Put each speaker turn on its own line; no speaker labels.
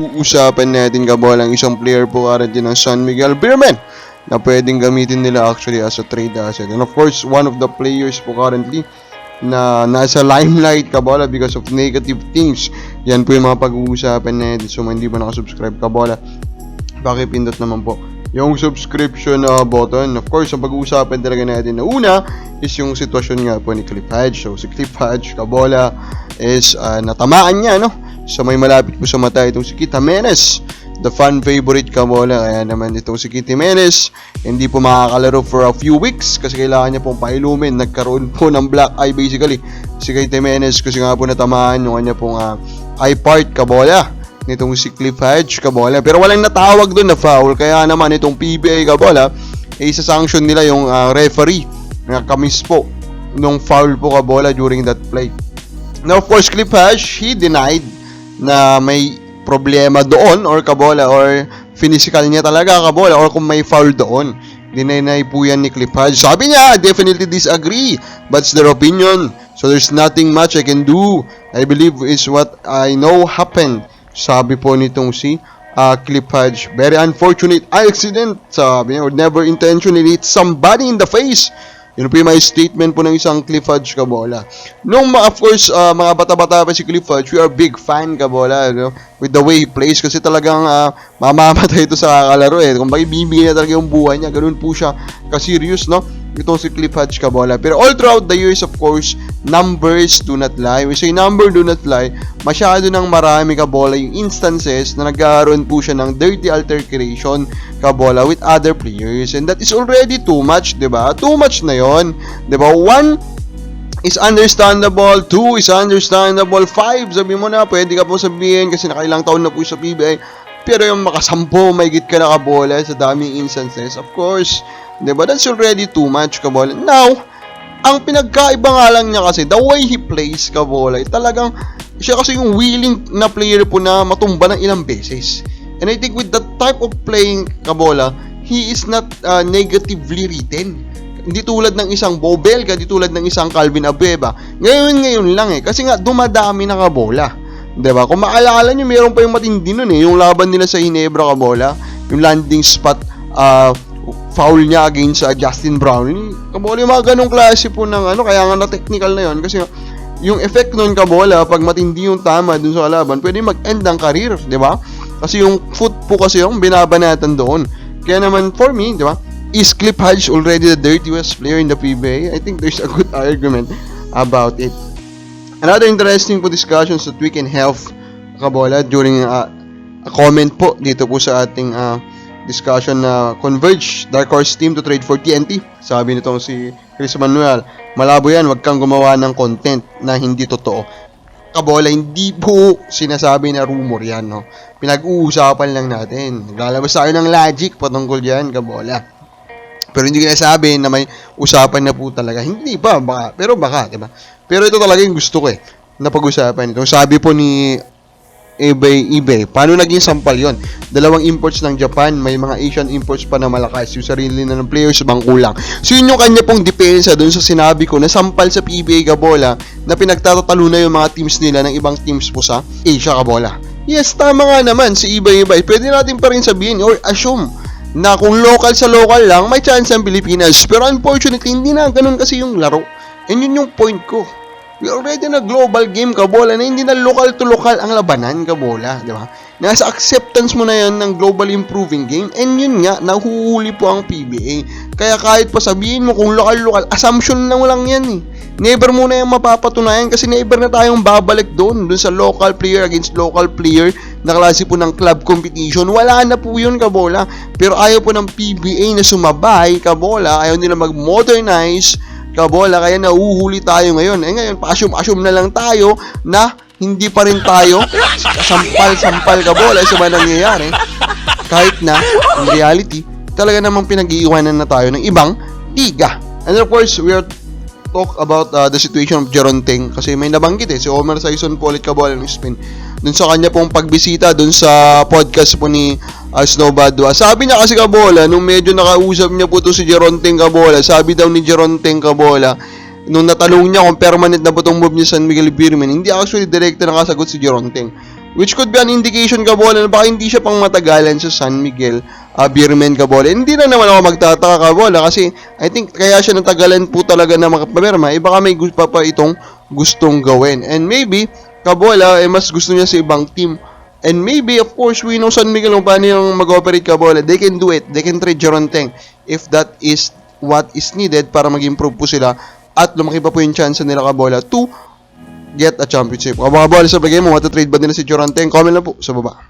Uusapan natin kabola ang isang player po currently ng San Miguel Beermen na pwedeng gamitin nila actually as a trade asset. And of course, one of the players po currently na nasa limelight kabola because of negative things. Yan po yung mga pag-uusapan natin. So, hindi ba nakasubscribe kabola, pakipindot naman po yung subscription button. Of course, ang pag-uusapan talaga natin na una is yung sitwasyon nga po ni Cliff Hodge. So, si Cliff Hodge kabola is natamaan niya, no? So, may malapit po sa mata itong si Kit Jimenez, the fan favorite kabola. Kaya naman itong si Kit Jimenez hindi po makakalaro for a few weeks kasi kailangan niya pong pailumin. Nagkaroon po ng black eye basically si Kit Jimenez kasi nga po natamaan yung kanya pong eye part kabola nitong si Cliff Hodge kabola. Pero walang natawag doon na foul, kaya naman itong PBA kabola isa-sanction nila yung referee na kamis po nung foul po kabola during that play. Now of course, Cliff Hodge, he denied na may problema doon or kabola or physical niya talaga kabola or kung may foul doon. Dinay po yan ni Cliff Hodge. Sabi niya, definitely disagree, but it's their opinion, so there's nothing much I can do. I believe is what I know happened. Sabi po nitong si Cliff Hodge. Very unfortunate accident. Sabi niya, or never intentionally hit somebody in the face. Yun po yung may statement po ng isang Cliff Hodge kabola. Nung of course, mga bata-bata pa si Cliff Hodge, we are big fan kabola, you know, with the way he plays kasi talagang mamamatay ito sa kakalaro Kung bakit bibigyan na talaga yung buhay niya, ganun po siya ka-serious, no? Itong si Cliff Hodge kabola. Pero all throughout the years, of course, numbers do not lie. We say number do not lie. Masyado nang marami kabola yung instances na nagkaroon po siya ng dirty altercation kabola with other players. And that is already too much, diba? Too much na yon, diba? 1 is understandable, 2 is understandable, 5, sabi mo na, pwede ka po sabihin kasi nakailang taon na po sa PBA. Pero yung makasampo, may git ka na kabola sa daming instances, of course, diba? That's already too much kabola. Now, ang pinagkaiba nga lang niya kasi, the way he plays kabola, talagang siya kasi yung willing na player po na matumba ng ilang beses. And I think with that type of playing kabola, he is not negatively written. Hindi tulad ng isang Bobel, hindi tulad ng isang Calvin Abueva. Ngayon lang kasi nga dumadami na kabola. Diba? Kung maalala nyo, mayroon pa yung matindi nun yung laban nila sa Ginebra kabola, yung landing spot foul niya against Justin Brown. Kabola yung mga ganong klase po ng kaya nga na technical na yon kasi yung effect nun kabola, pag matindi yung tama dun sa kalaban, pwede mag-end ang career, di ba? Kasi yung foot po kasi yung binabanatan doon. Kaya naman for me, di ba? Is Cliff Hodge already the dirtiest player in the PBA? I think there's a good argument about it. Another interesting po discussions that we can have kabola during a comment po dito po sa ating discussion na Converge, Dark Horse team to trade for TNT. Sabi nitong si Chris Manuel, malabo yan, wag kang gumawa ng content na hindi totoo. Kabola, hindi po sinasabi na rumor yan, no? Pinag-uusapan lang natin. Naglalabas tayo ng logic patungkol yan, kabola. Pero hindi ko nasabi na may usapan na po talaga. Hindi pa, baka. Pero baka, diba? Pero ito talaga yung gusto ko na pag-usapan ito. Sabi po ni eBay, paano naging sampal yon? Dalawang imports ng Japan, may mga Asian imports pa na malakas, yung sarili na ng players bangkulang. So yun yung kanya pong depensa dun sa sinabi ko na sampal sa PBA kabola na pinagtatatalo na yung mga teams nila ng ibang teams po sa Asia kabola. Yes, tama nga naman si eBay. Pwede natin pa rin sabihin or assume na kung local sa local lang, may chance ang Pilipinas. Pero unfortunately, hindi na ganun kasi yung laro. And yun yung point ko. We already na global game kabola na hindi na local to local ang labanan kabola, di ba? Nasa acceptance mo na yan ng global improving game, and yun nga, nahuhuli po ang PBA. Kaya kahit pa sabihin mo kung local, assumption lang yan Never mo na yung mapapatunayan kasi never na tayong babalik doon sa local player against local player na klase po ng club competition. Wala na po yun kabola. Pero ayaw po ng PBA na sumabay kabola, ayaw nila mag-modernize kabola, kaya nauhuli tayo ngayon. Ngayon, pa-assume na lang tayo na hindi pa rin tayo sampal kabola sa mga nangyayari. Kahit na, in reality, talaga namang pinag-iiwanan na tayo ng ibang liga. And of course, we are talk about the situation of Jeron Teng kasi may nabanggit si Omar Saison po ulit kabola ng Spain dun sa kanya pong pagbisita dun sa podcast po ni Snowbadwa. Sabi niya kasi kabola, nung medyo nakausap niya po to si Jeron Teng kabola, sabi daw ni Jeron Teng kabola, nung natanong niya kung permanent na ba itong move niya sa San Miguel Beermen, hindi actually direkta nakasagot si Jeron Teng. which could be an indication Kabola na baka hindi siya pang matagalan sa San Miguel Beerman Kabola. Hindi na naman ako magtataka Kabola kasi I think kaya siya natagalan po talaga na makapamerma, baka may gusto pa itong gustong gawin. And maybe Kabola mas gusto niya sa ibang team. And maybe of course we know San Miguel kung paano yung mag-operate Kabola. They can do it. They can trade Joranteng if that is what is needed para mag-improve po sila at lumaki pa po yung chance nila Kabola to get a championship. Kabola sa bagay mo, matatrade ba nila si Joranteng? Comment lang po sa baba.